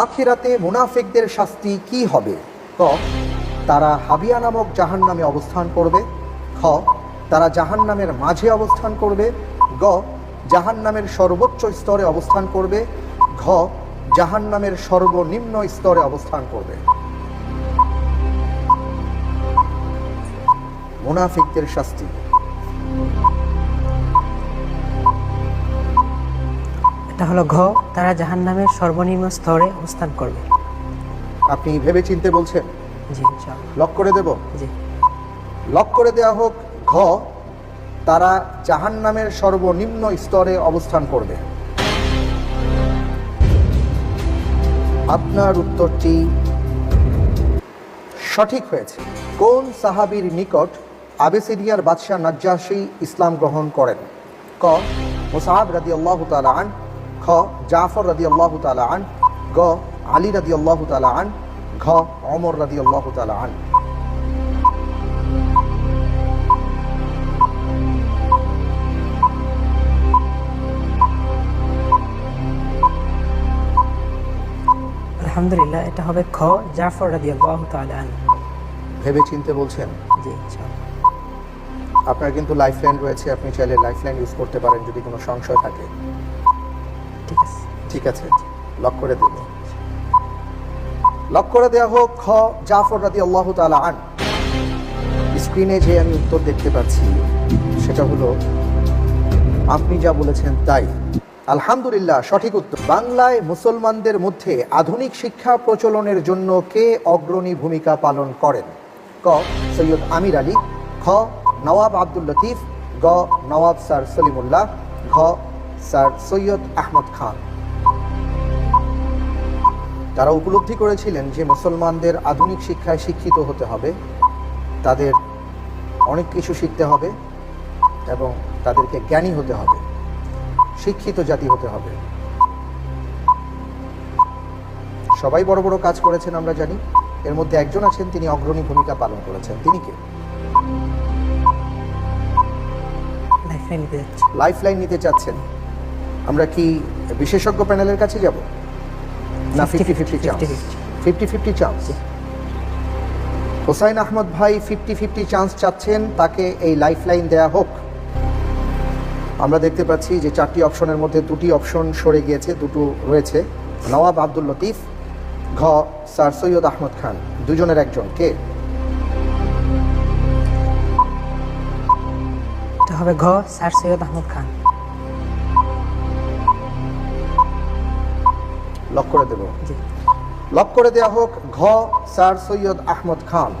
আখিরাতে মুনাফিকদের শাস্তি কি হবে? ক, তারা হাবিয়া নামক জাহান্নামে অবস্থান করবে। খ, তারা জাহান্নামের মাঝে অবস্থান করবে। গ, জাহান্নামের সর্বোচ্চ স্তরে অবস্থান করবে। ঘ, জাহান্নামের সর্বনিম্ন স্তরে অবস্থান করবে। মুনাফিকদের শাস্তি। এটা হলো ঘ, তারা জাহান্নামের সর্বনিম্ন স্তরে অবস্থান করবে। আপনি ভেবে চিনতে বলছেন? জি ইনশাআল্লাহ। লক করে দেব? জি। লক করে দেয়া হোক ঘ, তারা জাহান্নামের সর্বনিম্ন স্তরে অবস্থান করবে। আপনার উত্তরটি সঠিক হয়েছে। কোন সাহাবীর নিকট আবিসিনিয়ার বাদশাহ নাজ্জাশী ইসলাম গ্রহণ করেন? ক, মুসআব রাদিয়াল্লাহু তাআলা আন। খ, জাফর রাদিয়াল্লাহু তাআলা আন। গ, আলী রাদিয়াল্লাহু তাআলা আন। ঘ, ওমর রাদিয়াল্লাহু তাআলা আন। আলহামদুলিল্লাহ, এটা হবে খ, জাফর রাদিয়াল্লাহু তাআলা আনহু। ভেবে চিনতে বলছেন? জি ইনশাআল্লাহ। আপনার কিন্তু লাইফলাইন রয়েছে, আপনি চাইলে লাইফলাইন ইউজ করতে পারেন যদি কোনো সংশয় থাকে। ঠিক আছে। ঠিক আছে, লক করে দেব। লক করে দেয়া হোক খ, জাফর রাদিয়াল্লাহু তাআলা আন। স্ক্রিনে যে আমি উত্তর দেখতে পাচ্ছি সেটা হলো আপনি যা বলেছেন তাই। আলহামদুলিল্লাহ, সঠিক উত্তর। বাংলায় মুসলমানদের মধ্যে আধুনিক শিক্ষা প্রচলনের জন্য কে অগ্রণী ভূমিকা পালন করেন? ক, সৈয়দ আমির আলী। খ, নওয়াব আব্দুল লতিফ। গ, নওয়াব স্যার সলিমুল্লাহ। ঘ, স্যার সৈয়দ আহমদ খান। তারা উপলব্ধি করেছিলেন যে মুসলমানদের আধুনিক শিক্ষায় শিক্ষিত হতে হবে, তাদের অনেক কিছু শিখতে হবে এবং তাদেরকে জ্ঞানী হতে হবে, শিক্ষিত জাতি হতে হবে। সবাই বড় বড় কাজ করেছেন আমরা জানি, এর মধ্যে একজন আছেন তিনি অগ্রণী ভূমিকা পালন করেছেন। তিনি কে? লাইফলাইন নিতে যাচ্ছি। লাইফলাইন নিতে চাচ্ছেন? আমরা কি বিশেষজ্ঞ প্যানেলের কাছে যাব না 50-50 চান্স? 50-50 চান্স। হোসাইন আহমদ ভাই 50-50 চান্স চাচ্ছেন, তাকে এই লাইফলাইন দেয়া হোক। আমরা দেখতে পাচ্ছি যে 4টি অপশনের মধ্যে 2টি অপশন সরে গিয়েছে, 2টো রয়েছে। নওয়াব আব্দুল লতিফ, ঘ, স্যার সৈয়দ আহমদ খান। দুজনের একজন কে? এটা হবে ঘ, স্যার সৈয়দ আহমদ খান। লক করে দেব? জি। লক করে দেয়া হোক ঘ, স্যার সৈয়দ আহমদ খান।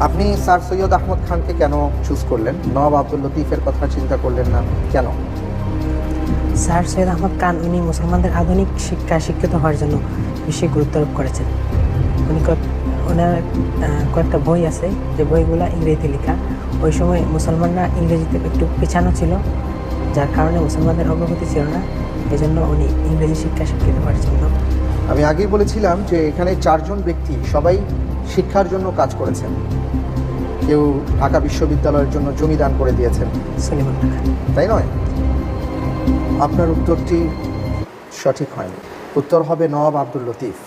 আপনি স্যার সৈয়দ আহমদ খানকে কেন চুজ করলেন? নওয়াব আব্দুল লতিফের কথা চিন্তা করলেন না কেন? স্যার সৈয়দ আহমদ খান উনি মুসলমানদের আধুনিক শিক্ষায় শিক্ষিত হওয়ার জন্য বেশি গুরুত্ব আরোপ করেছেন। উনি ওনার কয়েকটা বই আছে, যে বইগুলো ইংরেজিতে লেখা। ওই সময় মুসলমানরা ইংরেজিতে একটু পিছানো ছিল, যার কারণে মুসলমানদের অগ্রগতি ছিল না। এই জন্য উনি ইংরেজি শিক্ষায় শিক্ষিত হওয়ার জন্য। আমি আগেই বলেছিলাম যে এখানে 4 জন ব্যক্তি সবাই শিক্ষার জন্য কাজ করেছেন। কেউ ঢাকা বিশ্ববিদ্যালয়ের জন্য জমি দান করে দিয়েছেন, সলিমুল্লাহ খান, তাই নয়? আপনার উত্তরটি সঠিক হয়নি। উত্তর হবে নওয়াব আব্দুল লতিফ।